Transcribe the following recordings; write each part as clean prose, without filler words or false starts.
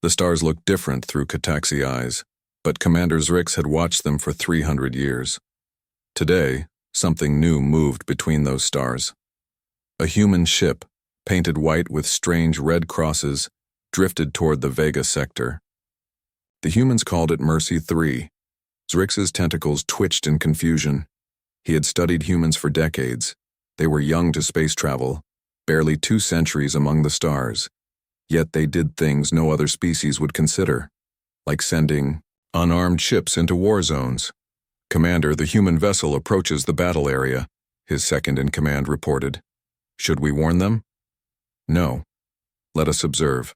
The stars looked different through Cataxi eyes, but Commander Zrix had watched them for 300 years. Today, something new moved between those stars. A human ship, painted white with strange red crosses, drifted toward the Vega sector. The humans called it Mercy 3. Zrix's tentacles twitched in confusion. He had studied humans for decades. They were young to space travel, barely 2 centuries among the stars. Yet they did things no other species would consider, like sending unarmed ships into war zones. "Commander, the human vessel approaches the battle area," his second-in-command reported. "Should we warn them?" "No. Let us observe."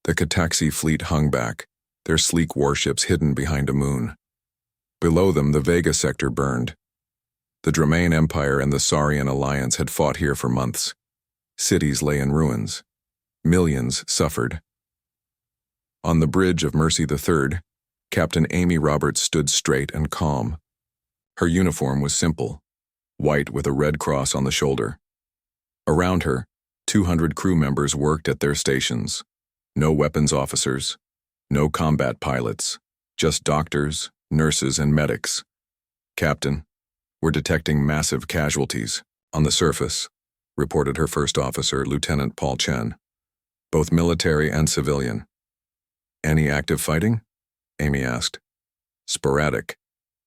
The Cataxi fleet hung back, their sleek warships hidden behind a moon. Below them, the Vega sector burned. The Dromane Empire and the Saurian Alliance had fought here for months. Cities lay in ruins. Millions suffered. On the bridge of Mercy III, Captain Amy Roberts stood straight and calm. Her uniform was simple, white with a red cross on the shoulder. Around her, 200 crew members worked at their stations. No weapons officers, no combat pilots, just doctors, nurses, and medics. "Captain, we're detecting massive casualties on the surface," reported her first officer, Lieutenant Paul Chen. "Both military and civilian." "Any active fighting?" Amy asked. "Sporadic.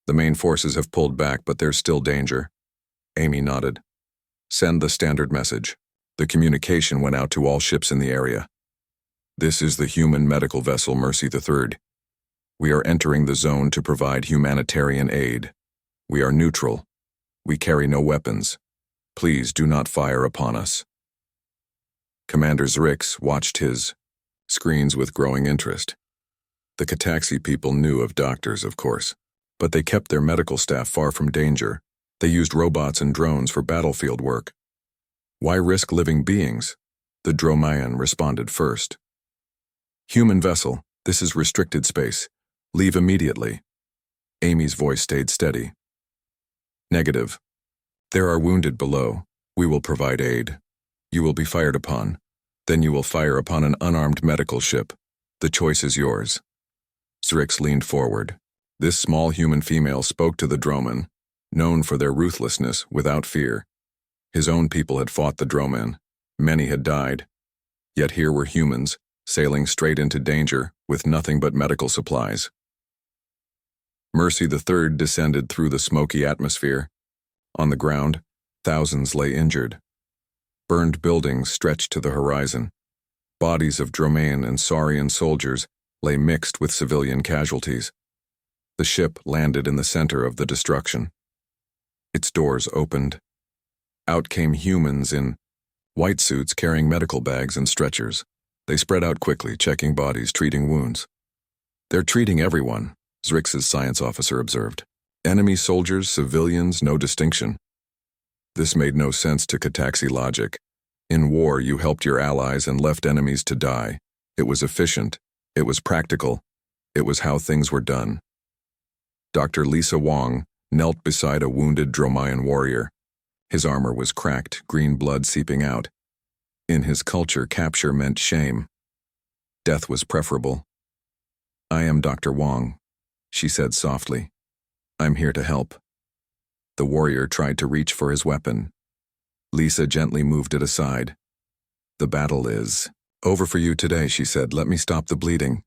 The main forces have pulled back, but there's still danger." Amy nodded. "Send the standard message." The communication went out to all ships in the area. "This is the human medical vessel Mercy III. We are entering the zone to provide humanitarian aid. We are neutral. We carry no weapons. Please do not fire upon us." Commander Zrix watched his screens with growing interest. The Cataxi people knew of doctors, of course, but they kept their medical staff far from danger. They used robots and drones for battlefield work. "Why risk living beings?" The Dromaean responded first. "Human vessel, this is restricted space. Leave immediately." Amy's voice stayed steady. "Negative. There are wounded below. We will provide aid. You will be fired upon. Then you will fire upon an unarmed medical ship. The choice is yours." Zrix leaned forward. This small human female spoke to the Droman, known for their ruthlessness without fear. His own people had fought the Droman. Many had died. Yet here were humans, sailing straight into danger with nothing but medical supplies. Mercy III descended through the smoky atmosphere. On the ground, thousands lay injured. Burned buildings stretched to the horizon. Bodies of Dromaean and Saurian soldiers lay mixed with civilian casualties. The ship landed in the center of the destruction. Its doors opened. Out came humans in white suits carrying medical bags and stretchers. They spread out quickly, checking bodies, treating wounds. "They're treating everyone," Zrix's science officer observed. "Enemy soldiers, civilians, no distinction." This made no sense to Cataxi logic. In war, you helped your allies and left enemies to die. It was efficient. It was practical. It was how things were done. Dr. Lisa Wong knelt beside a wounded Dromaean warrior. His armor was cracked, green blood seeping out. In his culture, capture meant shame. Death was preferable. "I am Dr. Wong," she said softly. "I'm here to help." The warrior tried to reach for his weapon. Lisa gently moved it aside. "The battle is over for you today," she said. "Let me stop the bleeding."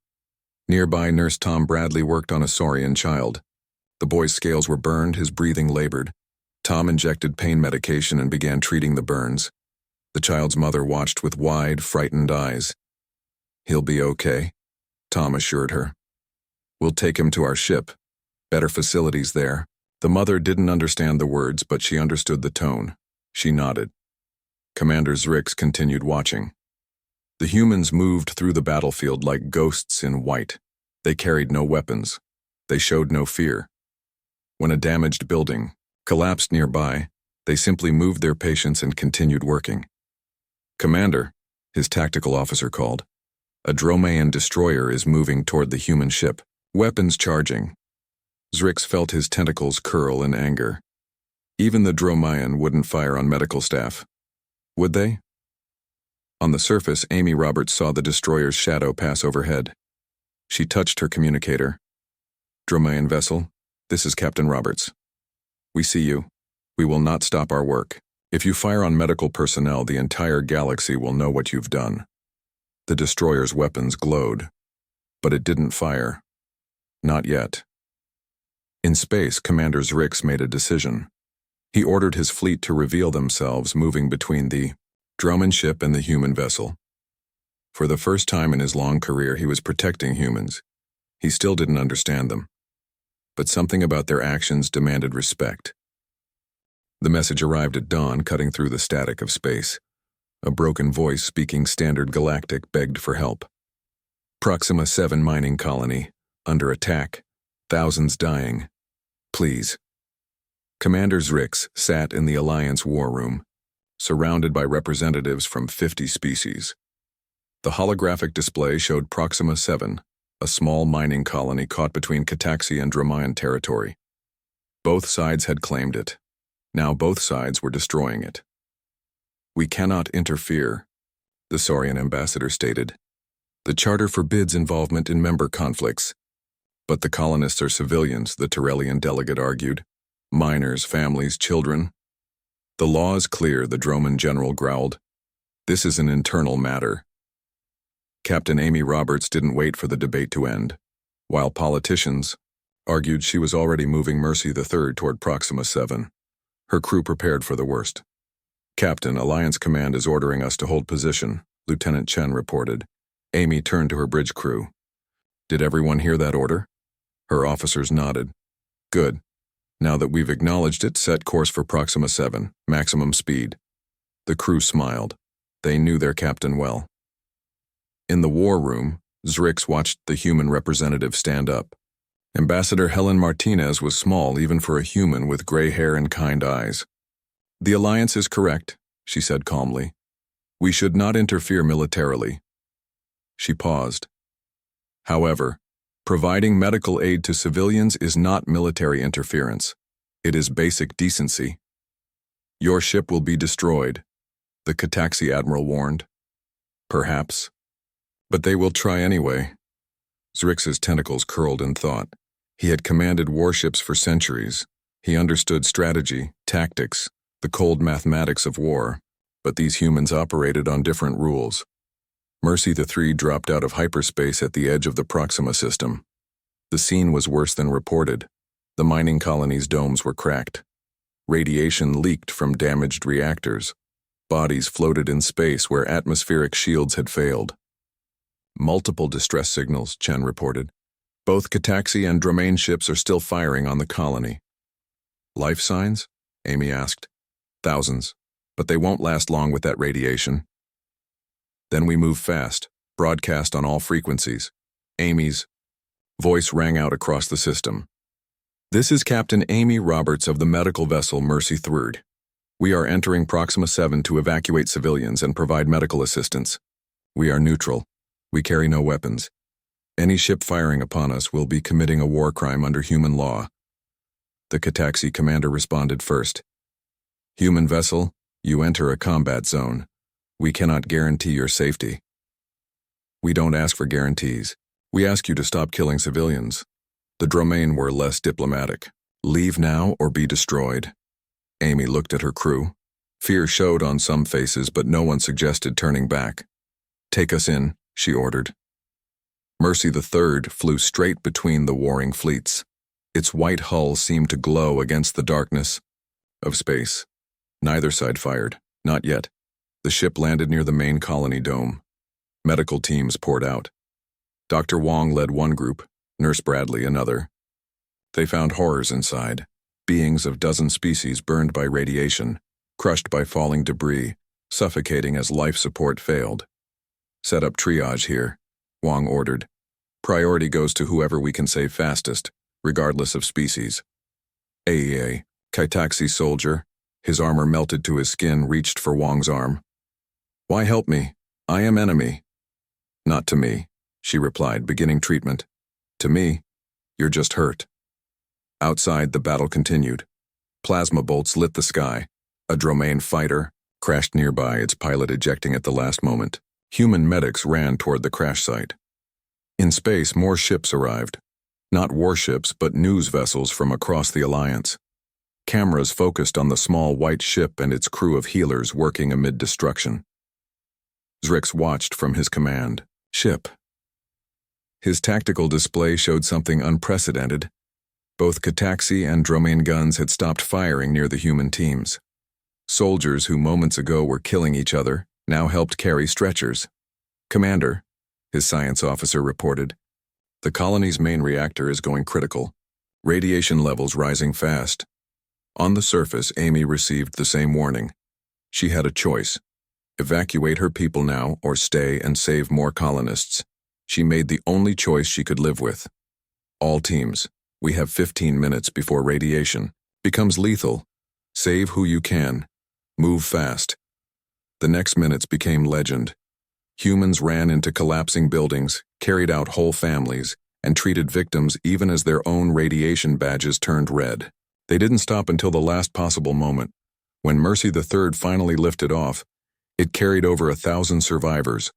Nearby, Nurse Tom Bradley worked on a Saurian child. The boy's scales were burned, his breathing labored. Tom injected pain medication and began treating the burns. The child's mother watched with wide, frightened eyes. "He'll be okay," Tom assured her. "We'll take him to our ship. Better facilities there." The mother didn't understand the words, but she understood the tone. She nodded. Commander Zrix continued watching. The humans moved through the battlefield like ghosts in white. They carried no weapons. They showed no fear. When a damaged building collapsed nearby, they simply moved their patients and continued working. "Commander," his tactical officer called, "a Dromaean destroyer is moving toward the human ship. Weapons charging." Zrix felt his tentacles curl in anger. Even the Dromaean wouldn't fire on medical staff. Would they? On the surface, Amy Roberts saw the destroyer's shadow pass overhead. She touched her communicator. "Dromaean vessel, this is Captain Roberts. We see you. We will not stop our work. If you fire on medical personnel, the entire galaxy will know what you've done." The destroyer's weapons glowed, but it didn't fire. Not yet. In space, Commander Zrix made a decision. He ordered his fleet to reveal themselves, moving between the Droman ship and the human vessel. For the first time in his long career, he was protecting humans. He still didn't understand them, but something about their actions demanded respect. The message arrived at dawn, cutting through the static of space. A broken voice speaking standard galactic begged for help. "Proxima 7 mining colony, under attack. Thousands dying. Please." Commander Zrix sat in the Alliance war room, surrounded by representatives from 50 species. The holographic display showed Proxima 7, a small mining colony caught between Cataxi and Dromaean territory. Both sides had claimed it. Now both sides were destroying it. "We cannot interfere," the Saurian ambassador stated. "The charter forbids involvement in member conflicts." "But the colonists are civilians," the Terrellian delegate argued. "Minors, families, children." "The law is clear," the Droman general growled. "This is an internal matter." Captain Amy Roberts didn't wait for the debate to end. While politicians argued, she was already moving Mercy III toward Proxima 7. Her crew prepared for the worst. "Captain, Alliance Command is ordering us to hold position," Lieutenant Chen reported. Amy turned to her bridge crew. "Did everyone hear that order?" Her officers nodded. "Good. Now that we've acknowledged it, set course for Proxima 7, maximum speed." The crew smiled. They knew their captain well. In the war room, Zrix watched the human representative stand up. Ambassador Helen Martinez was small even for a human with gray hair and kind eyes. "The Alliance is correct," she said calmly. "We should not interfere militarily." She paused. "However, providing medical aid to civilians is not military interference. It is basic decency." "Your ship will be destroyed," the Cataxi admiral warned. "Perhaps. But they will try anyway." Zrix's tentacles curled in thought. He had commanded warships for centuries. He understood strategy, tactics, the cold mathematics of war, but these humans operated on different rules. Mercy III dropped out of hyperspace at the edge of the Proxima system. The scene was worse than reported. The mining colony's domes were cracked. Radiation leaked from damaged reactors. Bodies floated in space where atmospheric shields had failed. "Multiple distress signals," Chen reported. "Both Cataxi and Dromaean ships are still firing on the colony." "Life signs?" Amy asked. "Thousands, but they won't last long with that radiation." "Then we move fast, broadcast on all frequencies." Amy's voice rang out across the system. "This is Captain Amy Roberts of the medical vessel Mercy III. We are entering Proxima 7 to evacuate civilians and provide medical assistance. We are neutral. We carry no weapons. Any ship firing upon us will be committing a war crime under human law." The Cataxi commander responded first. "Human vessel, you enter a combat zone. We cannot guarantee your safety." "We don't ask for guarantees. We ask you to stop killing civilians." The Dromaean were less diplomatic. "Leave now or be destroyed." Amy looked at her crew. Fear showed on some faces, but no one suggested turning back. "Take us in," she ordered. Mercy III flew straight between the warring fleets. Its white hull seemed to glow against the darkness of space. Neither side fired. Not yet. The ship landed near the main colony dome. Medical teams poured out. Dr. Wong led one group, Nurse Bradley another. They found horrors inside. Beings of dozen species burned by radiation, crushed by falling debris, suffocating as life support failed. "Set up triage here," Wong ordered. "Priority goes to whoever we can save fastest, regardless of species." AEA, Kaitaxi soldier, his armor melted to his skin, reached for Wong's arm. "Why help me? I am enemy." "Not to me," she replied, beginning treatment. "To me, you're just hurt." Outside, the battle continued. Plasma bolts lit the sky. A Dromaean fighter, crashed nearby, its pilot ejecting at the last moment. Human medics ran toward the crash site. In space, more ships arrived. Not warships, but news vessels from across the Alliance. Cameras focused on the small white ship and its crew of healers working amid destruction. Zrix watched from his command ship. His tactical display showed something unprecedented. Both Cataxi and Dromain guns had stopped firing near the human teams. Soldiers who moments ago were killing each other now helped carry stretchers. "Commander," his science officer reported, "the colony's main reactor is going critical. Radiation levels rising fast." On the surface, Amy received the same warning. She had a choice: evacuate her people now or stay and save more colonists. She made the only choice she could live with. "All teams, we have 15 minutes before radiation becomes lethal. Save who you can. Move fast." The next minutes became legend. Humans ran into collapsing buildings, carried out whole families, and treated victims even as their own radiation badges turned red. They didn't stop until the last possible moment. When Mercy III finally lifted off, it carried over 1,000 survivors.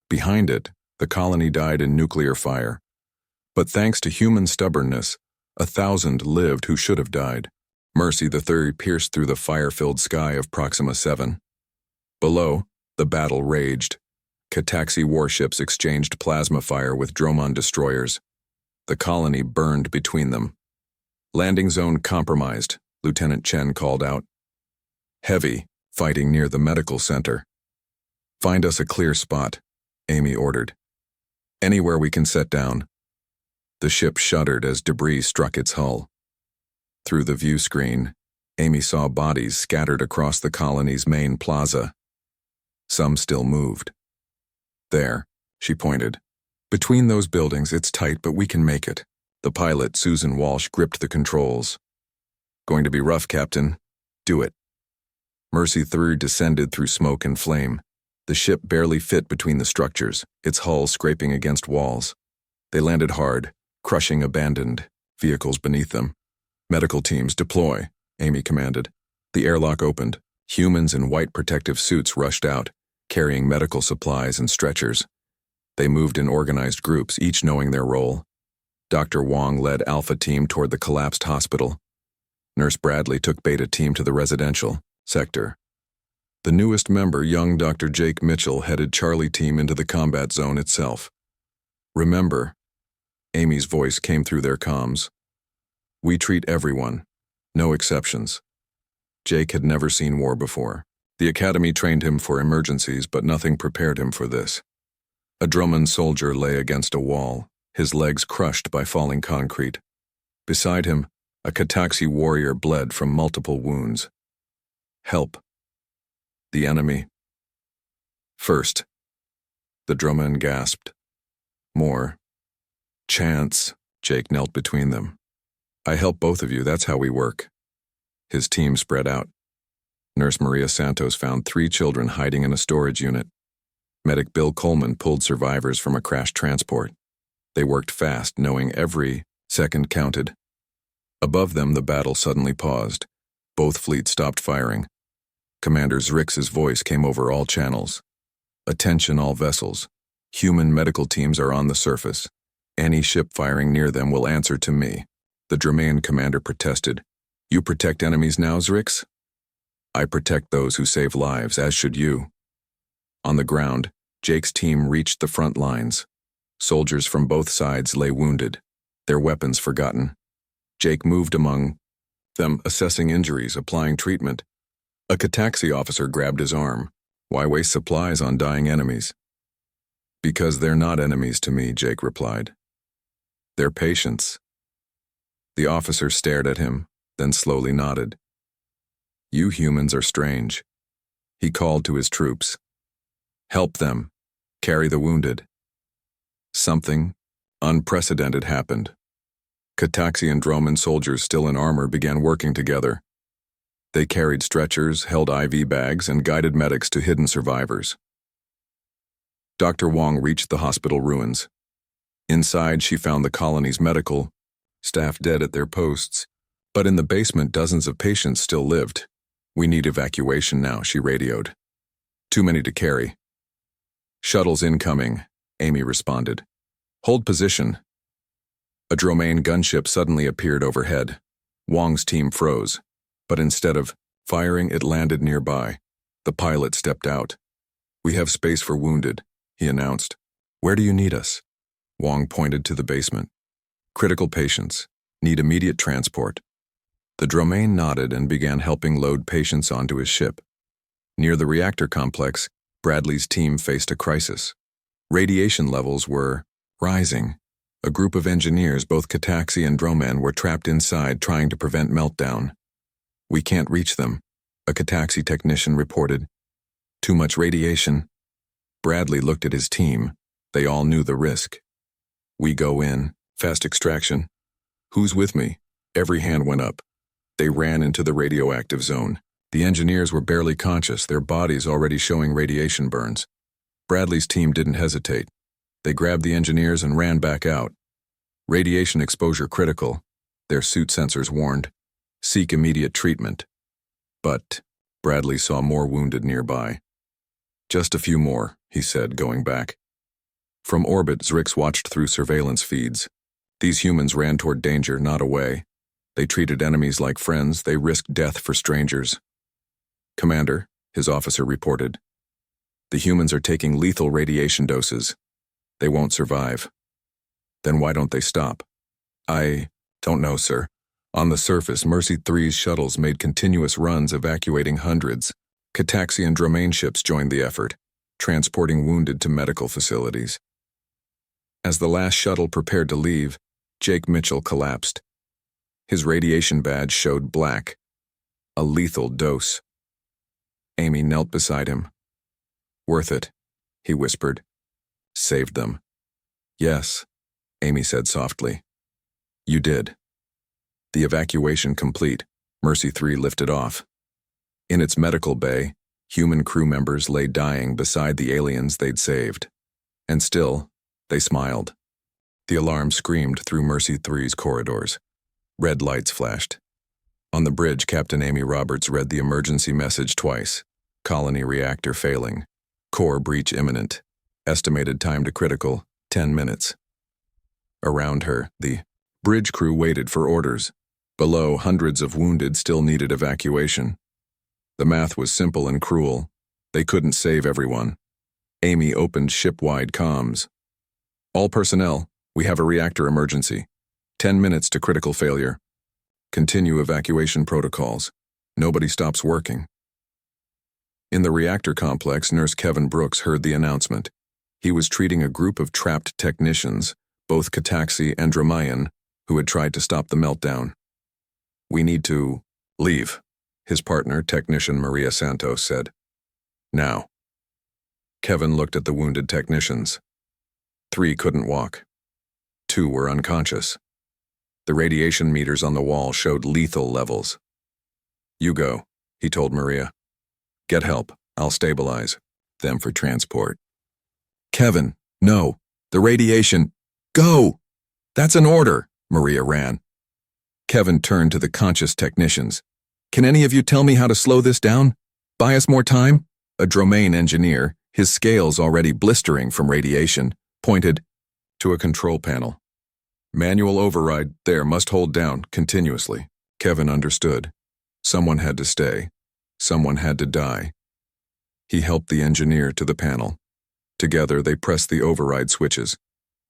Behind it, the colony died in nuclear fire. But thanks to human stubbornness, 1,000 lived who should have died. Mercy III pierced through the fire-filled sky of Proxima 7. Below, the battle raged. Cataxi warships exchanged plasma fire with Dromon destroyers. The colony burned between them. "Landing zone compromised," Lieutenant Chen called out. "Heavy, fighting near the medical center." "Find us a clear spot," Amy ordered. "Anywhere we can set down." The ship shuddered as debris struck its hull. Through the view screen, Amy saw bodies scattered across the colony's main plaza. Some still moved. "There," she pointed. "Between those buildings, it's tight, but we can make it." The pilot, Susan Walsh, gripped the controls. "Going to be rough, Captain. Do it." Mercy III descended through smoke and flame. The ship barely fit between the structures, its hull scraping against walls. They landed hard, crushing abandoned vehicles beneath them. "Medical teams, deploy," Amy commanded. The airlock opened. Humans in white protective suits rushed out, carrying medical supplies and stretchers. They moved in organized groups, each knowing their role. Dr. Wong led Alpha Team toward the collapsed hospital. Nurse Bradley took Beta Team to the residential sector. The newest member, young Dr. Jake Mitchell, headed Charlie Team into the combat zone itself. "Remember," Amy's voice came through their comms, "we treat everyone, no exceptions." Jake had never seen war before. The academy trained him for emergencies, but nothing prepared him for this. A Drummond soldier lay against a wall, his legs crushed by falling concrete. Beside him, a Cataxi warrior bled from multiple wounds. "Help. The enemy." "First." The Drummond gasped. "More. Chance." Jake knelt between them. "I help both of you, that's how we work." His team spread out. Nurse Maria Santos found 3 children hiding in a storage unit. Medic Bill Coleman pulled survivors from a crashed transport. They worked fast, knowing every second counted. Above them, the battle suddenly paused. Both fleets stopped firing. Commander Zrix's voice came over all channels. "Attention all vessels. Human medical teams are on the surface. Any ship firing near them will answer to me." The Dromain commander protested. "You protect enemies now, Zrix?" "I protect those who save lives, as should you." On the ground, Jake's team reached the front lines. Soldiers from both sides lay wounded, their weapons forgotten. Jake moved among them, assessing injuries, applying treatment. A Cataxi officer grabbed his arm. "Why waste supplies on dying enemies?" "Because they're not enemies to me," Jake replied. "They're patients." The officer stared at him, then slowly nodded. "You humans are strange." He called to his troops. "Help them. Carry the wounded." Something unprecedented happened. Cataxi and Droman soldiers still in armor began working together. They carried stretchers, held IV bags, and guided medics to hidden survivors. Dr. Wong reached the hospital ruins. Inside, she found the colony's medical staff dead at their posts, but in the basement dozens of patients still lived. "We need evacuation now," she radioed. Too many to carry. Shuttles incoming, Amy responded. Hold position. A Dromain gunship suddenly appeared overhead. Wong's team froze, but instead of firing, it landed nearby. The pilot stepped out. We have space for wounded, he announced. Where do you need us? Wong pointed to the basement. Critical patients. Need immediate transport. The Dromain nodded and began helping load patients onto his ship. Near the reactor complex, Bradley's team faced a crisis. Radiation levels were rising. A group of engineers, both Cataxi and Droman, were trapped inside trying to prevent meltdown. We can't reach them, a Cataxi technician reported. Too much radiation. Bradley looked at his team. They all knew the risk. We go in. Fast extraction. Who's with me? Every hand went up. They ran into the radioactive zone. The engineers were barely conscious, their bodies already showing radiation burns. Bradley's team didn't hesitate. They grabbed the engineers and ran back out. Radiation exposure critical, their suit sensors warned. Seek immediate treatment. But Bradley saw more wounded nearby. Just a few more, he said, going back. From orbit, Zrix watched through surveillance feeds. These humans ran toward danger, not away. They treated enemies like friends, they risked death for strangers. Commander, his officer reported. The humans are taking lethal radiation doses. They won't survive. Then why don't they stop? I don't know, sir. On the surface, Mercy 3's shuttles made continuous runs evacuating hundreds. Cataxi and Dromain ships joined the effort, transporting wounded to medical facilities. As the last shuttle prepared to leave, Jake Mitchell collapsed. His radiation badge showed black. A lethal dose. Amy knelt beside him. Worth it, he whispered. Saved them. Yes, Amy said softly. You did. The evacuation complete, Mercy 3 lifted off. In its medical bay, human crew members lay dying beside the aliens they'd saved. And still, they smiled. The alarm screamed through Mercy 3's corridors. Red lights flashed. On the bridge, Captain Amy Roberts read the emergency message twice. Colony reactor failing. Core breach imminent. Estimated time to critical, 10 minutes. Around her, the bridge crew waited for orders. Below, hundreds of wounded still needed evacuation. The math was simple and cruel. They couldn't save everyone. Amy opened ship-wide comms. All personnel, we have a reactor emergency. 10 minutes to critical failure. Continue evacuation protocols. Nobody stops working. In the reactor complex, Nurse Kevin Brooks heard the announcement. He was treating a group of trapped technicians, both Cataxi and Dromaean, who had tried to stop the meltdown. We need to leave, his partner, technician Maria Santos, said. Now. Kevin looked at the wounded technicians. 3 couldn't walk. 2 were unconscious. The radiation meters on the wall showed lethal levels. You go, he told Maria. Get help. I'll stabilize them for transport. Kevin, no. The radiation. Go! That's an order, Maria ran. Kevin turned to the conscious technicians. Can any of you tell me how to slow this down? Buy us more time? A Dromain engineer, his scales already blistering from radiation, pointed to a control panel. Manual override there must hold down continuously. Kevin understood. Someone had to stay. Someone had to die. He helped the engineer to the panel. Together they pressed the override switches.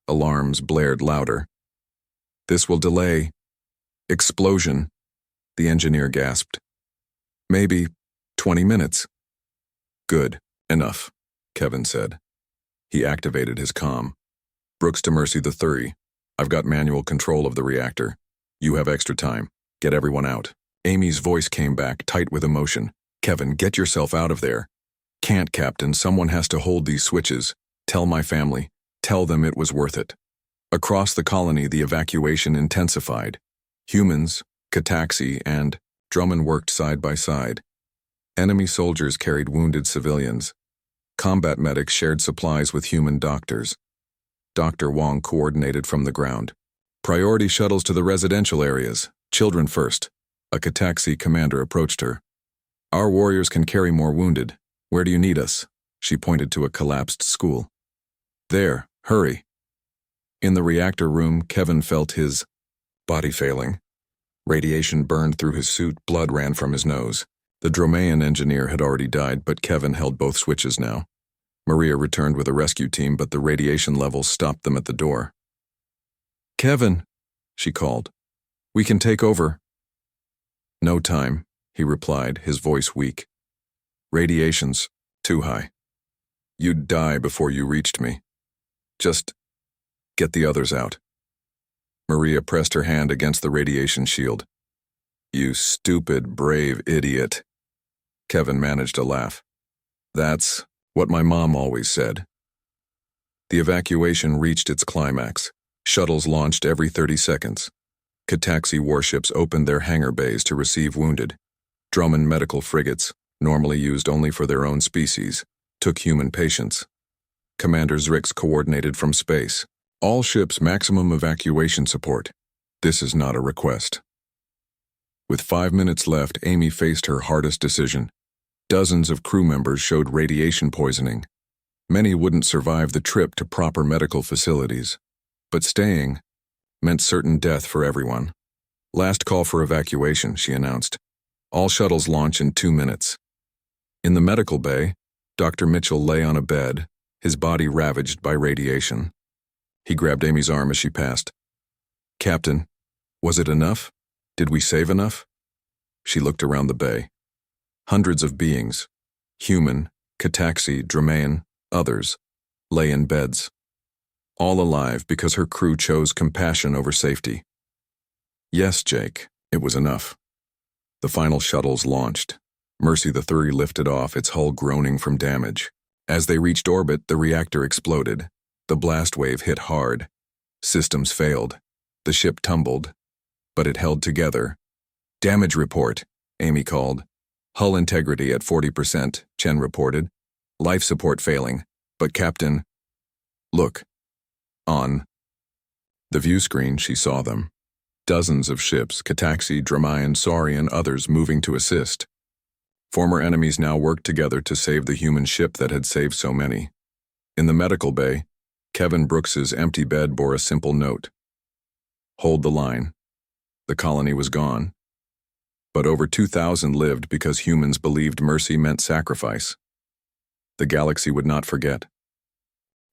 Alarms blared louder. This will delay. Explosion, the engineer gasped. Maybe 20 minutes. Good, enough, Kevin said. He activated his comm. Brooks to Mercy the 3. I've got manual control of the reactor. You have extra time. Get everyone out. Amy's voice came back, tight with emotion. Kevin, get yourself out of there. Can't, Captain. Someone has to hold these switches. Tell my family. Tell them it was worth it. Across the colony, the evacuation intensified. Humans, Cataxi, and Drummond worked side by side. Enemy soldiers carried wounded civilians. Combat medics shared supplies with human doctors. Dr. Wong coordinated from the ground. Priority shuttles to the residential areas. Children first. A Cataxi commander approached her. Our warriors can carry more wounded. Where do you need us? She pointed to a collapsed school. There, hurry. In the reactor room, Kevin felt his body failing. Radiation burned through his suit, blood ran from his nose. The Dromaean engineer had already died, but Kevin held both switches now. Maria returned with a rescue team, but the radiation levels stopped them at the door. Kevin, she called. We can take over. No time, he replied, his voice weak. Radiation's too high. You'd die before you reached me. Just get the others out. Maria pressed her hand against the radiation shield. You stupid, brave idiot. Kevin managed a laugh. That's what my mom always said. The evacuation reached its climax. Shuttles launched every 30 seconds. Cataxi warships opened their hangar bays to receive wounded. Drummond medical frigates, normally used only for their own species, took human patients. Commander Zrix coordinated from space. All ships maximum evacuation support. This is not a request. With 5 minutes left, Amy faced her hardest decision. Dozens of crew members showed radiation poisoning. Many wouldn't survive the trip to proper medical facilities. But staying meant certain death for everyone. Last call for evacuation, she announced. All shuttles launch in 2 minutes. In the medical bay, Dr. Mitchell lay on a bed, his body ravaged by radiation. He grabbed Amy's arm as she passed. Captain, was it enough? Did we save enough? She looked around the bay. Hundreds of beings, human, Cataxi, Dromaean, others, lay in beds. All alive because her crew chose compassion over safety. Yes, Jake, it was enough. The final shuttles launched. Mercy the 3 lifted off, its hull groaning from damage. As they reached orbit, the reactor exploded. The blast wave hit hard. Systems failed. The ship tumbled. But it held together. Damage report, Amy called. Hull integrity at 40%, Chen reported. Life support failing. But Captain... Look. On the view screen, she saw them. Dozens of ships, Cataxi, Dromaean, Saurian, others moving to assist. Former enemies now worked together to save the human ship that had saved so many. In the medical bay, Kevin Brooks's empty bed bore a simple note. Hold the line. The colony was gone. But over 2,000 lived because humans believed mercy meant sacrifice. The galaxy would not forget.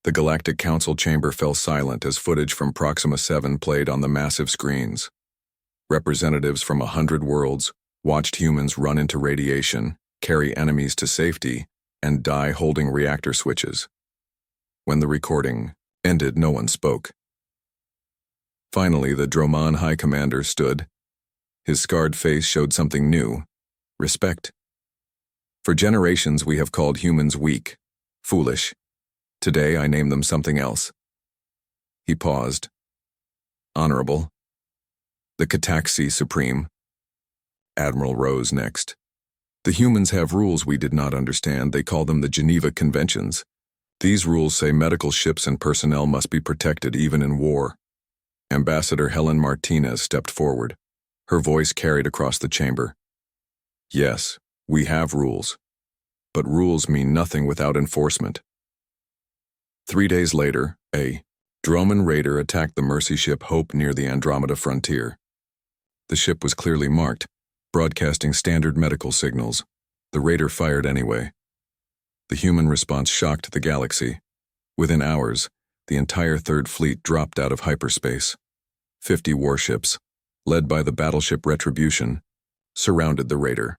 The Galactic Council chamber fell silent as footage from Proxima 7 played on the massive screens. Representatives from 100 worlds watched humans run into radiation, carry enemies to safety, and die holding reactor switches. When the recording ended, no one spoke. Finally, the Droman High Commander stood. His scarred face showed something new: respect. For generations we have called humans weak, foolish. Today I name them something else. He paused. Honorable. The Cataxi Supreme. Admiral rose next. The humans have rules we did not understand. They call them the Geneva Conventions. These rules say medical ships and personnel must be protected even in war. Ambassador Helen Martinez stepped forward. Her voice carried across the chamber. Yes, we have rules. But rules mean nothing without enforcement. 3 days later, a Droman raider attacked the Mercy ship Hope near the Andromeda frontier. The ship was clearly marked, broadcasting standard medical signals. The raider fired anyway. The human response shocked the galaxy. Within hours, the entire Third Fleet dropped out of hyperspace. 50 warships, led by the battleship Retribution, surrounded the raider.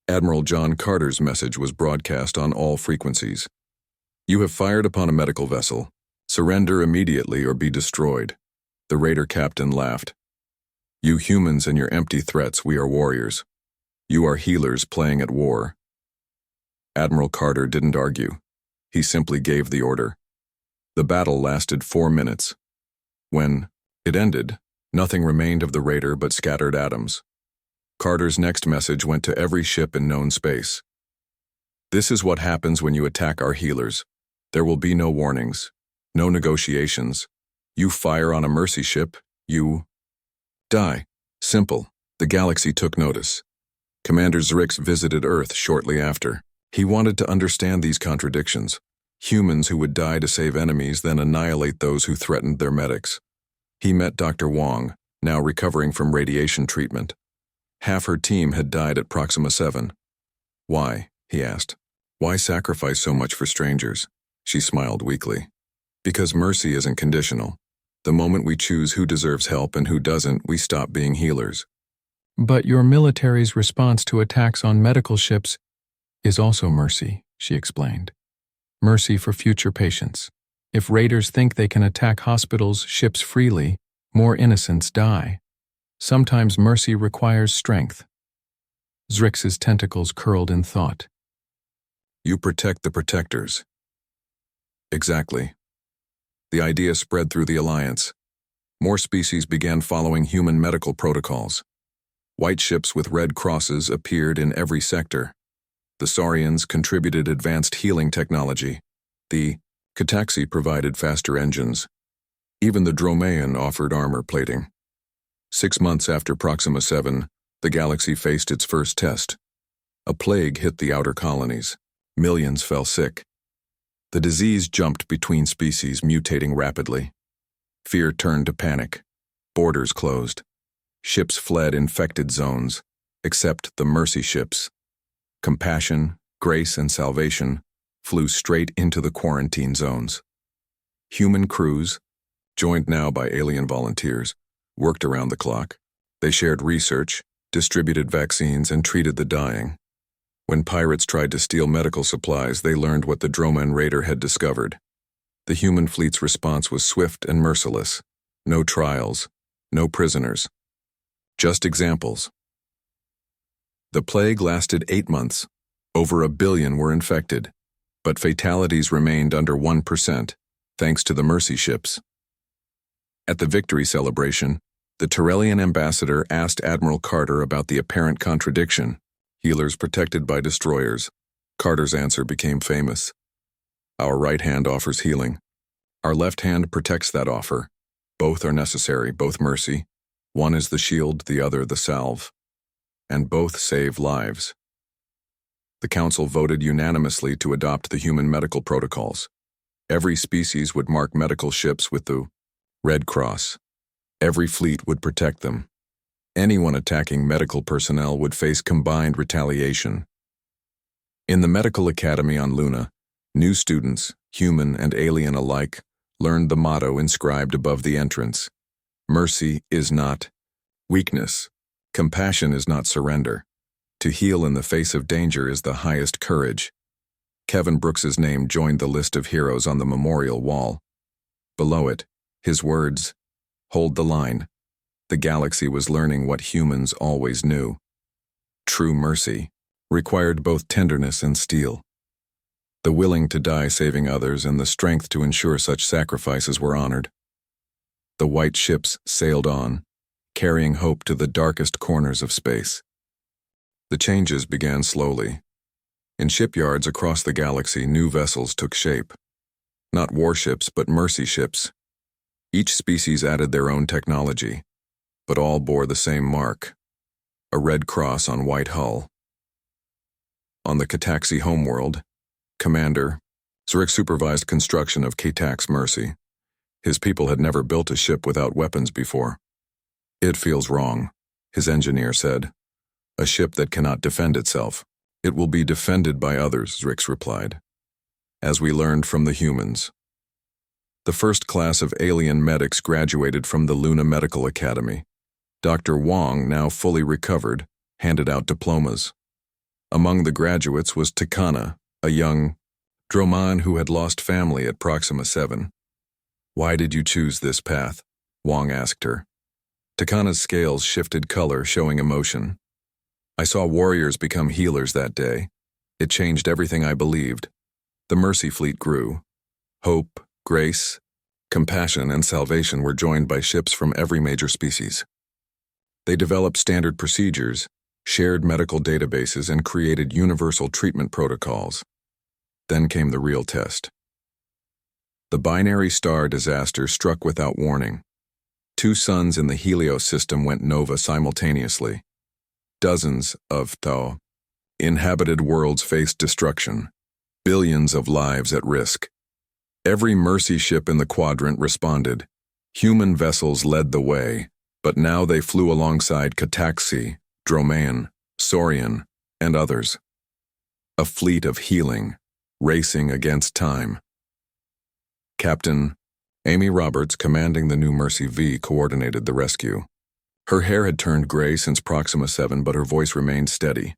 Admiral John Carter's message was broadcast on all frequencies. You have fired upon a medical vessel. Surrender immediately or be destroyed. The raider captain laughed. You humans and your empty threats, we are warriors. You are healers playing at war. Admiral Carter didn't argue. He simply gave the order. The battle lasted 4 minutes. When it ended, nothing remained of the raider but scattered atoms. Carter's next message went to every ship in known space. This is what happens when you attack our healers. There will be no warnings, no negotiations. You fire on a Mercy ship, you die. Simple. The galaxy took notice. Commander Zrix visited Earth shortly after. He wanted to understand these contradictions. Humans who would die to save enemies, then annihilate those who threatened their medics. He met Dr. Wong, now recovering from radiation treatment. Half her team had died at Proxima 7. Why? He asked. Why sacrifice so much for strangers? She smiled weakly. Because mercy isn't conditional. The moment we choose who deserves help and who doesn't, we stop being healers. But your military's response to attacks on medical ships is also mercy, she explained. Mercy for future patients. If raiders think they can attack hospitals, ships freely, more innocents die. Sometimes mercy requires strength. Zrix's tentacles curled in thought. You protect the protectors. Exactly. The idea spread through the Alliance. More species began following human medical protocols. White ships with red crosses appeared in every sector. The Saurians contributed advanced healing technology. The Cataxi provided faster engines. Even the Dromaean offered armor plating. 6 months after Proxima 7, the galaxy faced its first test. A plague hit the outer colonies. Millions fell sick. The disease jumped between species, mutating rapidly. Fear turned to panic. Borders closed. Ships fled infected zones, except the mercy ships. Compassion, Grace, and Salvation flew straight into the quarantine zones. Human crews, joined now by alien volunteers, worked around the clock. They shared research, distributed vaccines, and treated the dying. When pirates tried to steal medical supplies, they learned what the Droman raider had discovered. The human fleet's response was swift and merciless. No trials, no prisoners. Just examples. The plague lasted 8 months. Over 1 billion were infected, but fatalities remained under 1%, thanks to the mercy ships. At the victory celebration, the Tyrellian ambassador asked Admiral Carter about the apparent contradiction. Healers protected by destroyers. Carter's answer became famous. Our right hand offers healing. Our left hand protects that offer. Both are necessary, both mercy. One is the shield, the other the salve. And both save lives. The Council voted unanimously to adopt the human medical protocols. Every species would mark medical ships with the Red Cross. Every fleet would protect them. Anyone attacking medical personnel would face combined retaliation. In the Medical Academy on Luna, new students, human and alien alike, learned the motto inscribed above the entrance. Mercy is not weakness. Compassion is not surrender. To heal in the face of danger is the highest courage. Kevin Brooks's name joined the list of heroes on the memorial wall. Below it, his words, "Hold the line." The galaxy was learning what humans always knew. True mercy required both tenderness and steel. The willing to die saving others and the strength to ensure such sacrifices were honored. The white ships sailed on, carrying hope to the darkest corners of space. The changes began slowly. In shipyards across the galaxy, new vessels took shape. Not warships, but mercy ships. Each species added their own technology, but all bore the same mark, a red cross on white hull. On the Cataxi homeworld, Commander Zrix supervised construction of Katax Mercy. His people had never built a ship without weapons before. It feels wrong, his engineer said. A ship that cannot defend itself. It will be defended by others, Zrix replied. As we learned from the humans. The first class of alien medics graduated from the Luna Medical Academy. Dr. Wong, now fully recovered, handed out diplomas. Among the graduates was Takana, a young Droman who had lost family at Proxima 7. Why did you choose this path? Wong asked her. Takana's scales shifted color, showing emotion. I saw warriors become healers that day. It changed everything I believed. The Mercy Fleet grew. Hope, grace, compassion, and salvation were joined by ships from every major species. They developed standard procedures, shared medical databases, and created universal treatment protocols. Then came the real test. The binary star disaster struck without warning. 2 suns in the Helios system went nova simultaneously. Dozens of Inhabited worlds faced destruction. Billions of lives at risk. Every Mercy ship in the quadrant responded. Human vessels led the way, but now they flew alongside Cataxi, Dromaean, Saurian, and others. A fleet of healing, racing against time. Captain Amy Roberts, commanding the new Mercy V, coordinated the rescue. Her hair had turned gray since Proxima 7, but her voice remained steady.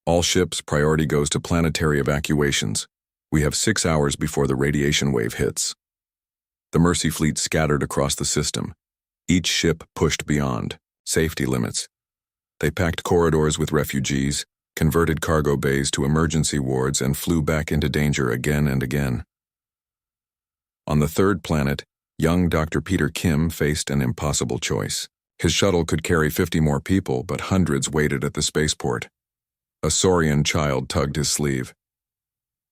All ships, priority goes to planetary evacuations. We have 6 hours before the radiation wave hits. The Mercy fleet scattered across the system. Each ship pushed beyond safety limits. They packed corridors with refugees, converted cargo bays to emergency wards, and flew back into danger again and again. On the third planet, young Dr. Peter Kim faced an impossible choice. His shuttle could carry 50 more people, but hundreds waited at the spaceport. A Saurian child tugged his sleeve.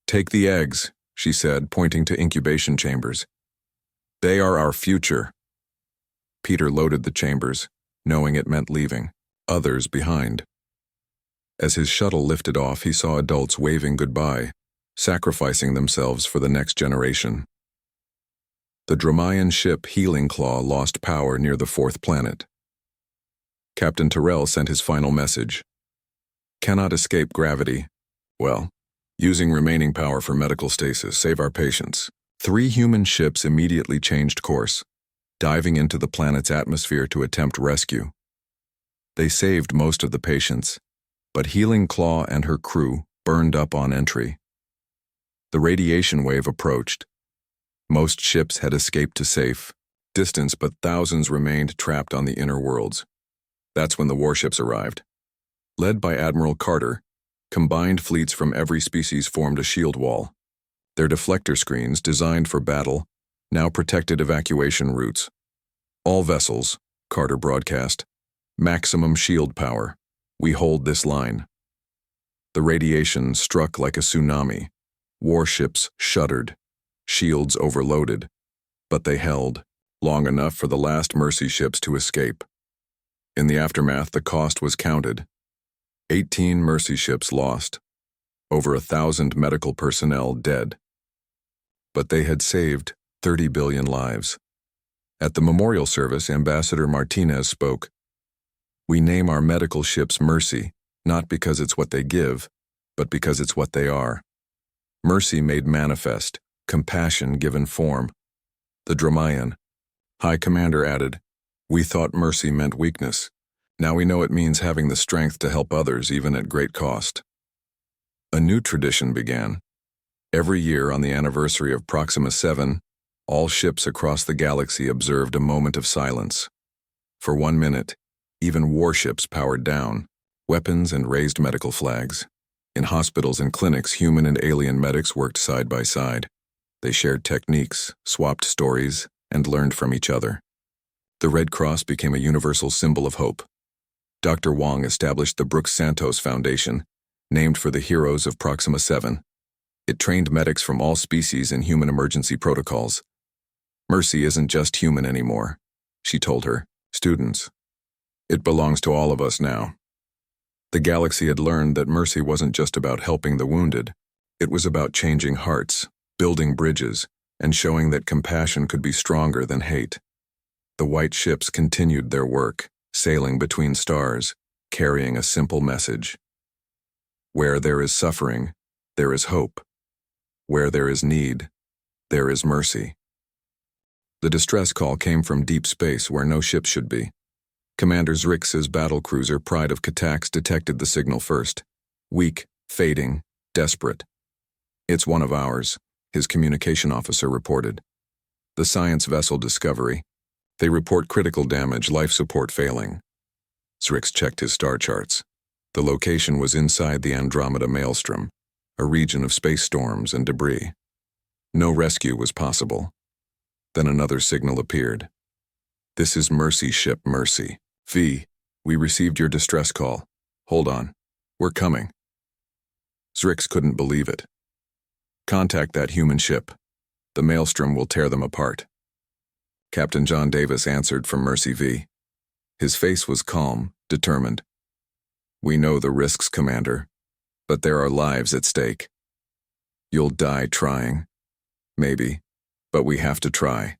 "Take the eggs," she said, pointing to incubation chambers. "They are our future." Peter loaded the chambers, knowing it meant leaving others behind. As his shuttle lifted off, he saw adults waving goodbye, sacrificing themselves for the next generation. The Dromaean ship Healing Claw lost power near the fourth planet. Captain Terrell sent his final message. "Cannot escape gravity. Well, using remaining power for medical stasis, save our patients." 3 human ships immediately changed course, diving into the planet's atmosphere to attempt rescue. They saved most of the patients, but Healing Claw and her crew burned up on entry. The radiation wave approached. Most ships had escaped to safe distance, but thousands remained trapped on the inner worlds. That's when the warships arrived. Led by Admiral Carter, combined fleets from every species formed a shield wall. Their deflector screens, designed for battle, now protected evacuation routes. "All vessels," Carter broadcast, "maximum shield power. We hold this line." The radiation struck like a tsunami. Warships shuddered, shields overloaded, but they held, long enough for the last Mercy ships to escape. In the aftermath, the cost was counted. 18 Mercy ships lost, over 1,000 medical personnel dead. But they had saved 30 billion lives. At the memorial service, Ambassador Martinez spoke. "We name our medical ships Mercy, not because it's what they give, but because it's what they are. Mercy made manifest, compassion given form." The Dromaean High Commander added, "We thought mercy meant weakness. Now we know it means having the strength to help others, even at great cost." A new tradition began. Every year on the anniversary of Proxima 7, all ships across the galaxy observed a moment of silence. For 1 minute, even warships powered down, weapons and raised medical flags. In hospitals and clinics, human and alien medics worked side by side. They shared techniques, swapped stories, and learned from each other. The Red Cross became a universal symbol of hope. Dr. Wong established the Brooks Santos Foundation, named for the heroes of Proxima 7. It trained medics from all species in human emergency protocols. "Mercy isn't just human anymore," she told her students. "It belongs to all of us now." The galaxy had learned that mercy wasn't just about helping the wounded. It was about changing hearts, building bridges, and showing that compassion could be stronger than hate. The white ships continued their work, sailing between stars, carrying a simple message. Where there is suffering, there is hope. Where there is need, there is mercy. The distress call came from deep space where no ship should be. Commander Zrix's battlecruiser Pride of Catax detected the signal first. Weak, fading, desperate. "It's one of ours," his communication officer reported. "The science vessel Discovery. They report critical damage, life support failing." Zrix checked his star charts. The location was inside the Andromeda Maelstrom, a region of space storms and debris. No rescue was possible. Then another signal appeared. "This is Mercy ship Mercy. V, we received your distress call. Hold on. We're coming." Zrix couldn't believe it. "Contact that human ship. The Maelstrom will tear them apart." Captain John Davis answered from Mercy V. His face was calm, determined. "We know the risks, Commander. but there are lives at stake. You'll die trying. Maybe, but we have to try.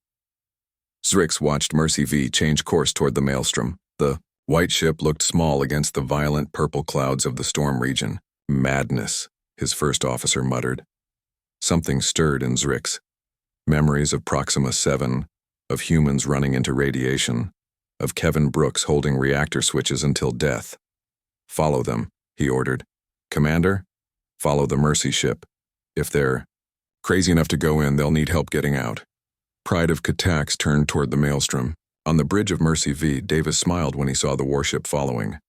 Zrix watched Mercy V change course toward the maelstrom. The white ship looked small against the violent purple clouds of the storm region. Madness, his first officer muttered. Something stirred in Zrix. Memories of Proxima 7, of humans running into radiation, of Kevin Brooks holding reactor switches until death. Follow them, he ordered. Commander, follow the Mercy ship. If they're crazy enough to go in, they'll need help getting out. Pride of Katax turned toward the maelstrom. On the bridge of Mercy V, Davis smiled when he saw the warship following.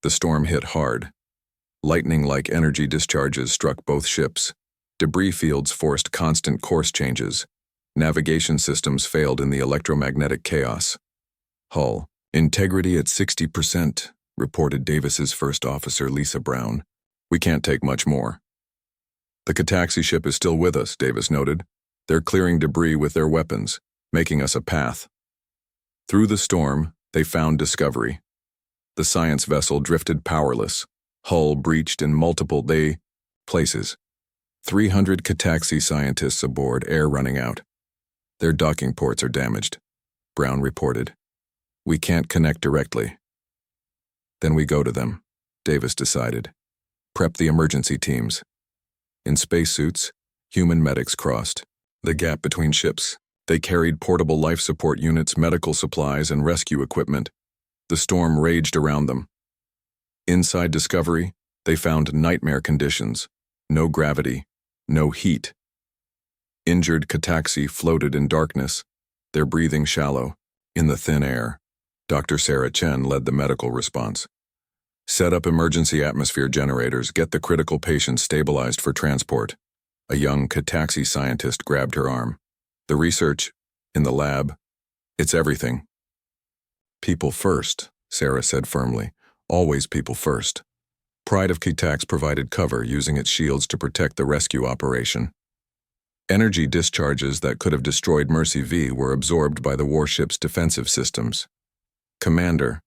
The storm hit hard. Lightning-like energy discharges struck both ships. Debris fields forced constant course changes. Navigation systems failed in the electromagnetic chaos. Hull integrity at 60%, reported Davis's first officer, Lisa Brown. We can't take much more. The Kataxi ship is still with us, Davis noted. They're clearing debris with their weapons, making us a path. Through the storm, they found Discovery. The science vessel drifted powerless, hull breached in multiple places. 300 Kataxi scientists aboard, air running out. Their docking ports are damaged, Brown reported. We can't connect directly. Then we go to them, Davis decided. Prep the emergency teams. In spacesuits, human medics crossed the gap between ships. They carried portable life support units, medical supplies, and rescue equipment. The storm raged around them. Inside Discovery, they found nightmare conditions. No gravity, no heat. Injured Kataxi floated in darkness, their breathing shallow, in the thin air. Dr. Sarah Chen led the medical response. Set up emergency atmosphere generators, get the critical patients stabilized for transport. A young Kataxi scientist grabbed her arm. The research, in the lab, it's everything. People first, Sarah said firmly. Always people first. Pride of Katax provided cover, using its shields to protect the rescue operation. Energy discharges that could have destroyed Mercy V were absorbed by the warship's defensive systems. Commander,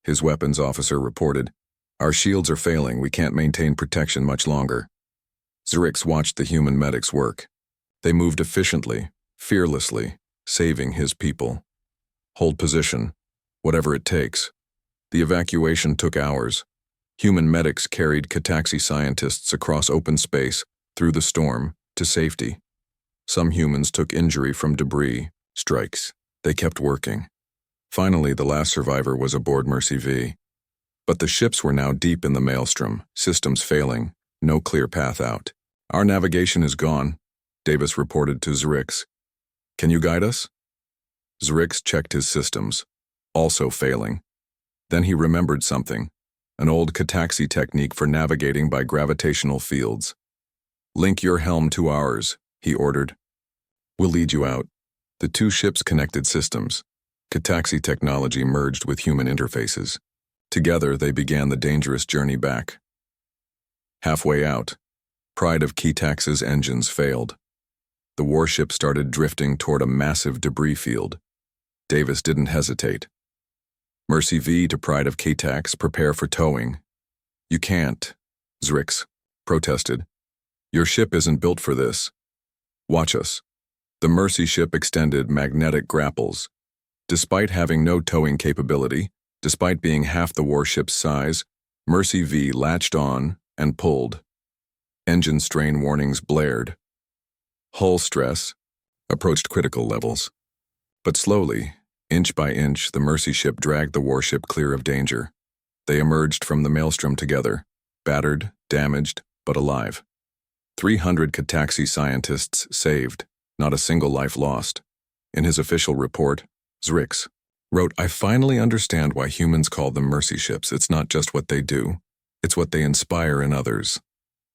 his weapons officer reported, our shields are failing. We can't maintain protection much longer. Zrix watched the human medics work. They moved efficiently, fearlessly, saving his people. Hold position, whatever it takes. The evacuation took hours. Human medics carried Kataxi scientists across open space, through the storm, to safety. Some humans took injury from debris, strikes. They kept working. Finally, the last survivor was aboard Mercy V. But the ships were now deep in the maelstrom, systems failing, no clear path out. Our navigation is gone, Davis reported to Zrix. Can you guide us? Zrix checked his systems, also failing. Then he remembered something, an old Kataxi technique for navigating by gravitational fields. Link your helm to ours, he ordered. We'll lead you out. The two ships connected systems. Kataxi technology merged with human interfaces. Together, they began the dangerous journey back. Halfway out, Pride of Katax's engines failed. The warship started drifting toward a massive debris field. Davis didn't hesitate. Mercy V to Pride of Katax, prepare for towing. You can't, Zrix protested. Your ship isn't built for this. Watch us. The Mercy ship extended magnetic grapples. Despite having no towing capability, despite being half the warship's size, Mercy V latched on and pulled. Engine strain warnings blared. Hull stress approached critical levels. But slowly, inch by inch, the Mercy ship dragged the warship clear of danger. They emerged from the maelstrom together, battered, damaged, but alive. 300 Kataxi scientists saved, not a single life lost. In his official report, Zrix wrote, I finally understand why humans call them Mercy ships. It's not just what they do, it's what they inspire in others.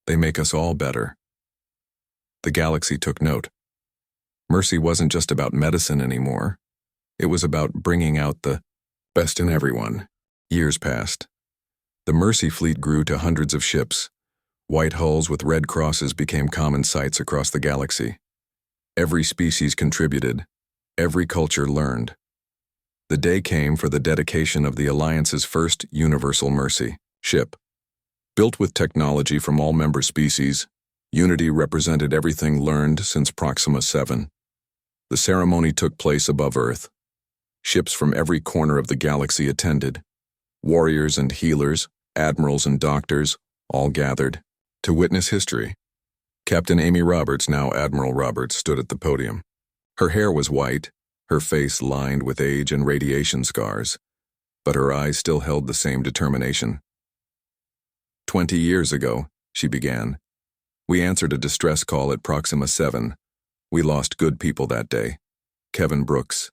They make us all better. The galaxy took note. Mercy wasn't just about medicine anymore. It was about bringing out the best in everyone. Years passed. The Mercy fleet grew to hundreds of ships. White hulls with red crosses became common sights across the galaxy. Every species contributed. Every culture learned. The day came for the dedication of the Alliance's first Universal Mercy ship. Built with technology from all member species, Unity represented everything learned since Proxima 7. The ceremony took place above Earth. Ships from every corner of the galaxy attended. Warriors and healers, admirals and doctors, all gathered to witness history. Captain Amy Roberts, now Admiral Roberts, stood at the podium. Her hair was white, her face lined with age and radiation scars, but her eyes still held the same determination. 20 years ago, she began, we answered a distress call at Proxima 7. We lost good people that day. Kevin Brooks,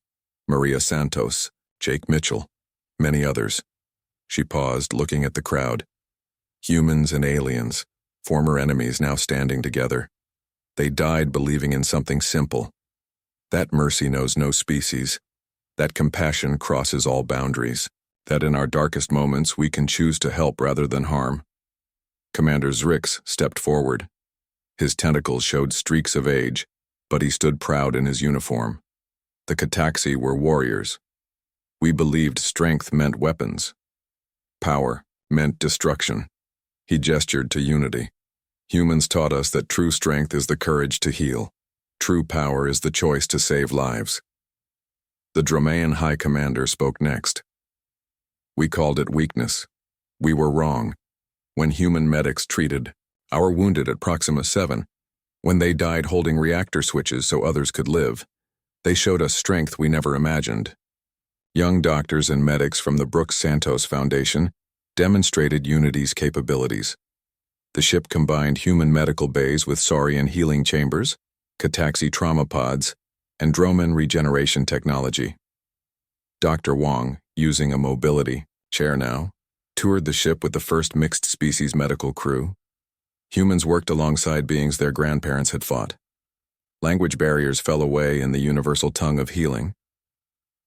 Maria Santos, Jake Mitchell, many others. She paused, looking at the crowd. Humans and aliens, former enemies now standing together. They died believing in something simple. That mercy knows no species. That compassion crosses all boundaries. That in our darkest moments we can choose to help rather than harm. Commander Zrix stepped forward. His tentacles showed streaks of age, but he stood proud in his uniform. The Cataxi were warriors. We believed strength meant weapons. Power meant destruction. He gestured to unity. Humans taught us that true strength is the courage to heal. True power is the choice to save lives. The Dromaean High Commander spoke next. We called it weakness. We were wrong. When human medics treated our wounded at Proxima 7, when they died holding reactor switches so others could live, they showed us strength we never imagined. Young doctors and medics from the Brooks Santos Foundation demonstrated Unity's capabilities. The ship combined human medical bays with Saurian healing chambers, Cataxi trauma pods, and Droman regeneration technology. Dr. Wong, using a mobility chair now, toured the ship with the first mixed-species medical crew. Humans worked alongside beings their grandparents had fought. Language barriers fell away in the universal tongue of healing.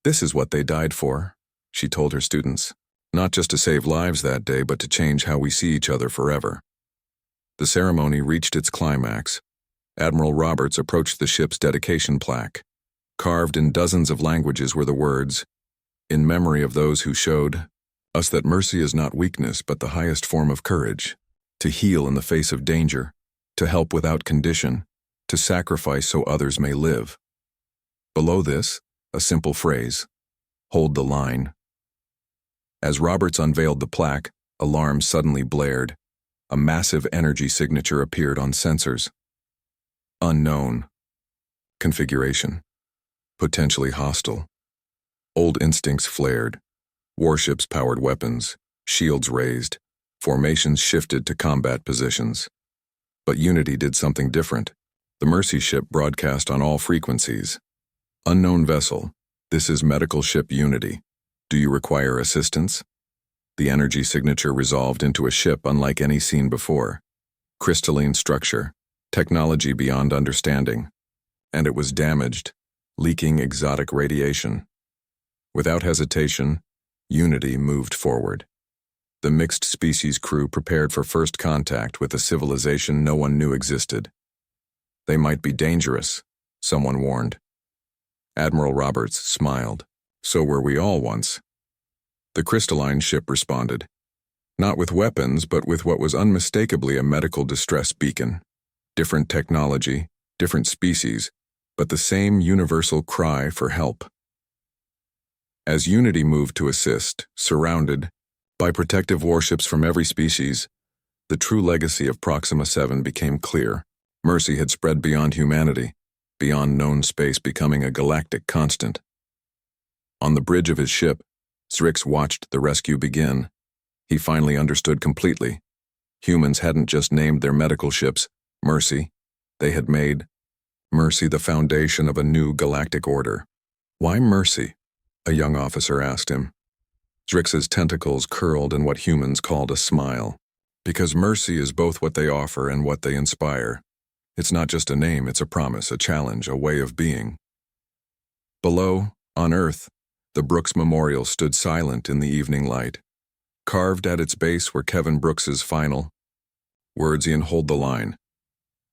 This is what they died for, she told her students. Not just to save lives that day, but to change how we see each other forever. The ceremony reached its climax. Admiral Roberts approached the ship's dedication plaque. Carved in dozens of languages were the words, "In memory of those who showed us that mercy is not weakness but the highest form of courage, to heal in the face of danger, to help without condition, to sacrifice so others may live." Below this, a simple phrase, "Hold the line." As Roberts unveiled the plaque, alarms suddenly blared. A massive energy signature appeared on sensors. Unknown. Configuration. Potentially hostile. Old instincts flared. Warships powered weapons, shields raised, formations shifted to combat positions. But Unity did something different. The Mercy ship broadcast on all frequencies. Unknown vessel, this is medical ship Unity. Do you require assistance? The energy signature resolved into a ship unlike any seen before. Crystalline structure, technology beyond understanding. And it was damaged, leaking exotic radiation. Without hesitation, Unity moved forward. The mixed species crew prepared for first contact with a civilization no one knew existed. They might be dangerous, someone warned. Admiral Roberts smiled. So were we all once. The crystalline ship responded, not with weapons, but with what was unmistakably a medical distress beacon. Different technology, different species, but the same universal cry for help. As Unity moved to assist, surrounded by protective warships from every species, the true legacy of Proxima 7 became clear. Mercy had spread beyond humanity, beyond known space, becoming a galactic constant. On the bridge of his ship, Zrix watched the rescue begin. He finally understood completely. Humans hadn't just named their medical ships Mercy. They had made Mercy the foundation of a new galactic order. Why Mercy? A young officer asked him. Zrix's tentacles curled in what humans called a smile. Because mercy is both what they offer and what they inspire. It's not just a name, it's a promise, a challenge, a way of being. Below, on Earth, the Brooks Memorial stood silent in the evening light. Carved at its base were Kevin Brooks's final words in Hold the Line.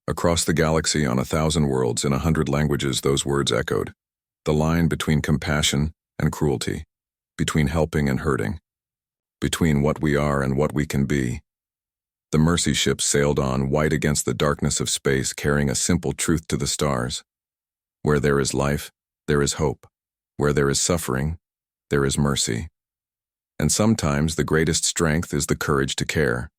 Across the galaxy on 1,000 worlds in 100 languages those words echoed. The line between compassion and cruelty, between helping and hurting, between what we are and what we can be. The Mercy ship sailed on, white against the darkness of space, carrying a simple truth to the stars. Where there is life, there is hope. Where there is suffering, there is mercy. And sometimes the greatest strength is the courage to care.